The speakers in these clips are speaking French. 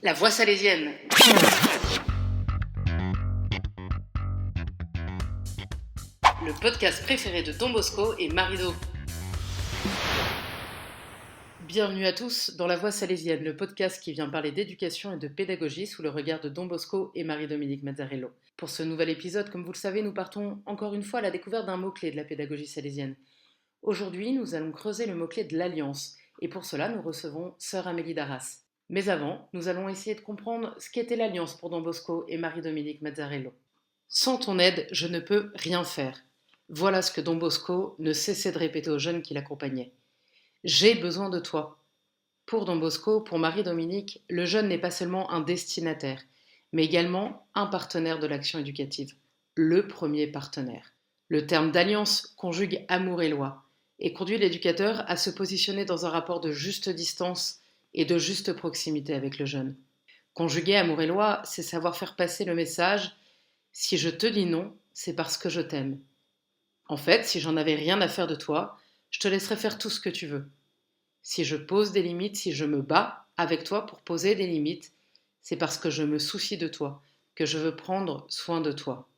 La voix salésienne. Le podcast préféré de Don Bosco et Marido. Bienvenue à tous dans La Voix salésienne, le podcast qui vient parler d'éducation et de pédagogie sous le regard de Don Bosco et Marie-Dominique Mazzarello. Pour ce nouvel épisode, comme vous le savez, nous partons encore une fois à la découverte d'un mot-clé de la pédagogie salésienne. Aujourd'hui, nous allons creuser le mot-clé de l'alliance, et pour cela, nous recevons Sœur Amélie Darras. Mais avant, nous allons essayer de comprendre ce qu'était l'alliance pour Don Bosco et Marie-Dominique Mazzarello. Sans ton aide, je ne peux rien faire. Voilà ce que Don Bosco ne cessait de répéter aux jeunes qui l'accompagnaient. J'ai besoin de toi. Pour Don Bosco, pour Marie-Dominique, le jeune n'est pas seulement un destinataire, mais également un partenaire de l'action éducative. Le premier partenaire. Le terme d'alliance conjugue amour et loi et conduit l'éducateur à se positionner dans un rapport de juste distance et de juste proximité avec le jeune. Conjuguer amour et loi, c'est savoir faire passer le message « si je te dis non, c'est parce que je t'aime ». En fait, si j'en avais rien à faire de toi, je te laisserais faire tout ce que tu veux. Si je pose des limites, si je me bats avec toi pour poser des limites, c'est parce que je me soucie de toi, que je veux prendre soin de toi.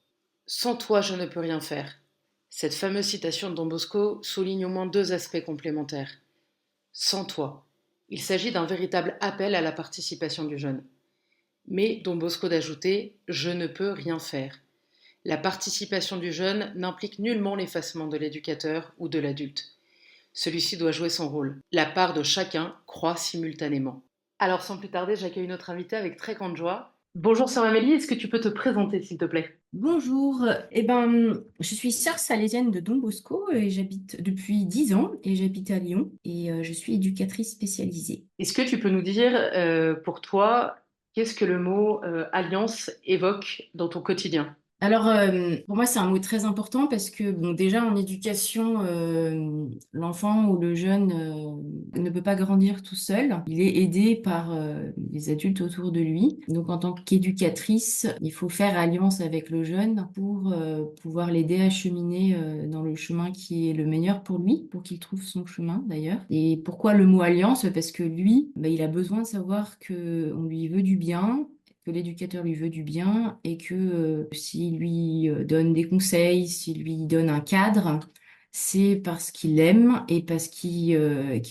Sans toi, je ne peux rien faire. Cette fameuse citation de Don Bosco souligne au moins deux aspects complémentaires. Sans toi. Il s'agit d'un véritable appel à la participation du jeune. Mais Don Bosco d'ajouter « je ne peux rien faire ». La participation du jeune n'implique nullement l'effacement de l'éducateur ou de l'adulte. Celui-ci doit jouer son rôle. La part de chacun croît simultanément. Alors sans plus tarder, j'accueille notre invitée avec très grande joie. Bonjour Sœur Amélie, est-ce que tu peux te présenter s'il te plaît? Bonjour, je suis sœur salésienne de Don Bosco et j'habite depuis 10 ans et j'habite à Lyon et je suis éducatrice spécialisée. Est-ce que tu peux nous dire pour toi, qu'est-ce que le mot alliance évoque dans ton quotidien? Alors, pour moi, c'est un mot très important parce que, bon, déjà en éducation, l'enfant ou le jeune ne peut pas grandir tout seul. Il est aidé par les adultes autour de lui. Donc, en tant qu'éducatrice, il faut faire alliance avec le jeune pour pouvoir l'aider à cheminer dans le chemin qui est le meilleur pour lui, pour qu'il trouve son chemin d'ailleurs. Et pourquoi le mot alliance? Parce que lui, il a besoin de savoir que on lui veut du bien, que l'éducateur lui veut du bien et que s'il lui donne des conseils, s'il lui donne un cadre, c'est parce qu'il l'aime et parce qu'il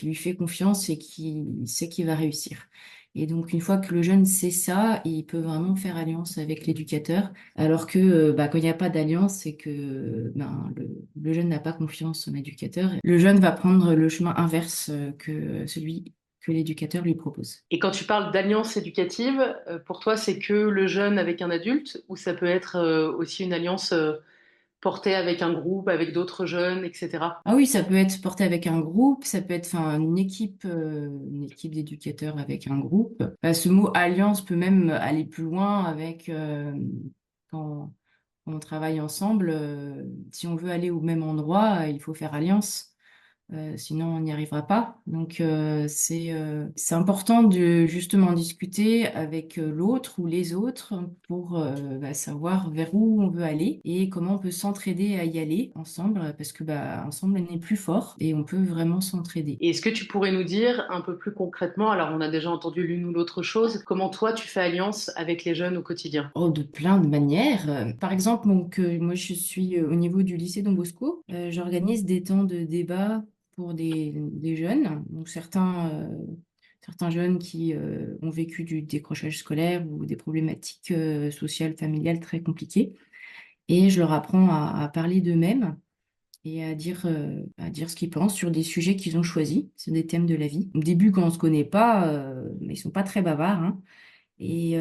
lui fait confiance et qu'il sait qu'il va réussir. Et donc, une fois que le jeune sait ça, il peut vraiment faire alliance avec l'éducateur. Alors que quand il n'y a pas d'alliance, c'est que le jeune n'a pas confiance en l'éducateur. Le jeune va prendre le chemin inverse que celui que l'éducateur lui propose. Et quand tu parles d'alliance éducative, pour toi, c'est que le jeune avec un adulte ou ça peut être aussi une alliance portée avec un groupe, avec d'autres jeunes, etc. Ah oui, ça peut être porté avec un groupe, ça peut être enfin, une équipe d'éducateurs avec un groupe. Ce mot alliance peut même aller plus loin avec quand, quand on travaille ensemble. Si on veut aller au même endroit, il faut faire alliance. Sinon, on n'y arrivera pas. Donc, c'est important de justement discuter avec l'autre ou les autres pour savoir vers où on veut aller et comment on peut s'entraider à y aller ensemble, parce que ensemble, on est plus fort et on peut vraiment s'entraider. Et est-ce que tu pourrais nous dire un peu plus concrètement, alors on a déjà entendu l'une ou l'autre chose, comment toi tu fais alliance avec les jeunes au quotidien? Oh, de plein de manières. Par exemple, moi, je suis au niveau du lycée Don Bosco. J'organise des temps de débat pour des jeunes. Donc, certains jeunes qui ont vécu du décrochage scolaire ou des problématiques sociales, familiales très compliquées. Et je leur apprends à parler d'eux-mêmes et à dire ce qu'ils pensent sur des sujets qu'ils ont choisis, sur des thèmes de la vie. Au début, quand on se connaît pas, mais ils sont pas très bavards, hein. Et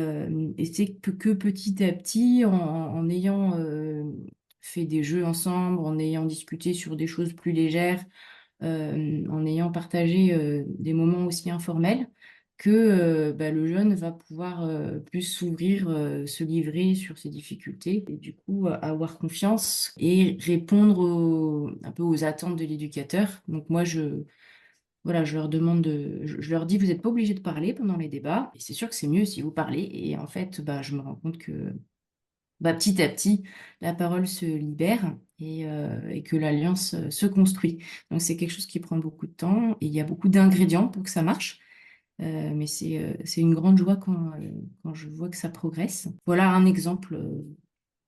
c'est que petit à petit, en ayant fait des jeux ensemble, en ayant discuté sur des choses plus légères, en ayant partagé des moments aussi informels, que le jeune va pouvoir plus s'ouvrir, se livrer sur ses difficultés et du coup avoir confiance et répondre un peu aux attentes de l'éducateur. Donc moi, voilà, je leur demande je leur dis, vous n'êtes pas obligé de parler pendant les débats. Et c'est sûr que c'est mieux si vous parlez. Et en fait, je me rends compte que petit à petit, la parole se libère et que l'alliance se construit. Donc c'est quelque chose qui prend beaucoup de temps et il y a beaucoup d'ingrédients pour que ça marche. Mais c'est une grande joie quand je vois que ça progresse. Voilà un exemple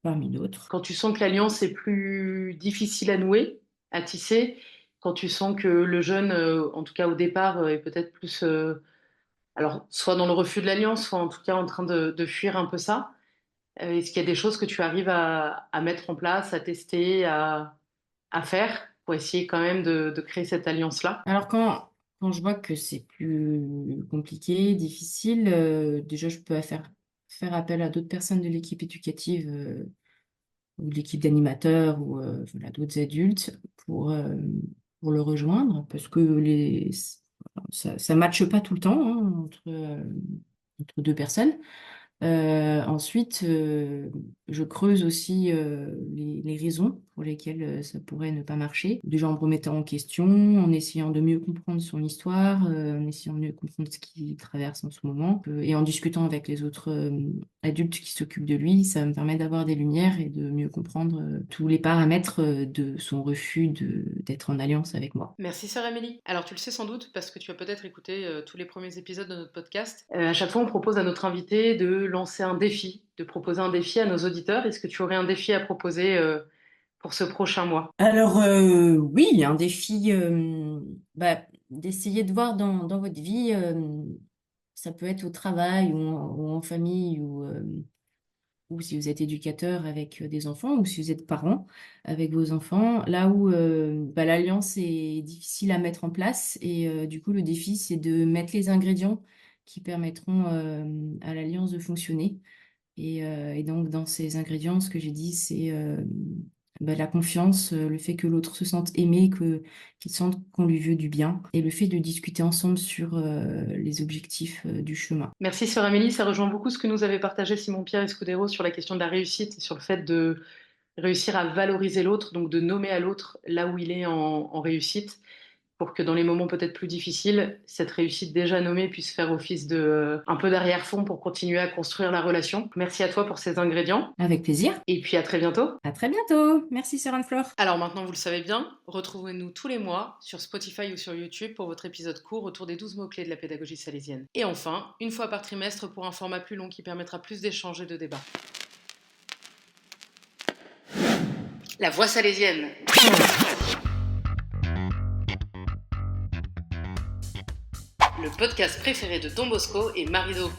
parmi d'autres. Quand tu sens que l'alliance est plus difficile à nouer, à tisser, quand tu sens que le jeune, en tout cas au départ, est peut-être plus, alors soit dans le refus de l'alliance, soit en tout cas en train de fuir un peu ça, est-ce qu'il y a des choses que tu arrives à mettre en place, à tester, à faire pour essayer quand même de créer cette alliance-là? Alors quand je vois que c'est plus compliqué, difficile, déjà je peux faire appel à d'autres personnes de l'équipe éducative ou de l'équipe d'animateurs ou voilà, d'autres adultes pour le rejoindre parce que ça matche pas tout le temps hein, entre deux personnes. Ensuite, je creuse aussi les raisons pour lesquelles ça pourrait ne pas marcher. Déjà en me remettant en question, en essayant de mieux comprendre son histoire, en essayant de mieux comprendre ce qu'il traverse en ce moment, et en discutant avec les autres adultes qui s'occupent de lui, ça me permet d'avoir des lumières et de mieux comprendre tous les paramètres de son refus d'être en alliance avec moi. Merci sœur Amélie. Alors tu le sais sans doute parce que tu as peut-être écouté tous les premiers épisodes de notre podcast. À chaque fois on propose à notre invité de lancer un défi, de proposer un défi à nos auditeurs. Est-ce que tu aurais un défi à proposer pour ce prochain mois? Alors oui, un défi, d'essayer de voir dans votre vie, ça peut être au travail ou en famille ou si vous êtes éducateur avec des enfants ou si vous êtes parent avec vos enfants, là où l'alliance est difficile à mettre en place et du coup le défi c'est de mettre les ingrédients qui permettront à l'alliance de fonctionner. Et donc, dans ces ingrédients, ce que j'ai dit, c'est la confiance, le fait que l'autre se sente aimé, qu'il sente qu'on lui veut du bien, et le fait de discuter ensemble sur les objectifs du chemin. Merci sœur Amélie, ça rejoint beaucoup ce que nous avait partagé Simon-Pierre Escudero sur la question de la réussite et sur le fait de réussir à valoriser l'autre, donc de nommer à l'autre là où il est en réussite, pour que dans les moments peut-être plus difficiles, cette réussite déjà nommée puisse faire office de un peu d'arrière-fond pour continuer à construire la relation. Merci à toi pour ces ingrédients Avec plaisir. et puis à très bientôt. À très bientôt. Merci, Sœur Anne-Flore. Alors maintenant vous le savez bien, retrouvez-nous tous les mois sur Spotify ou sur YouTube pour votre épisode court autour des 12 mots-clés de la pédagogie salésienne. Et enfin, une fois par trimestre pour un format plus long qui permettra plus d'échanges et de débats. La voix salésienne. Le podcast préféré de Don Bosco et Marido.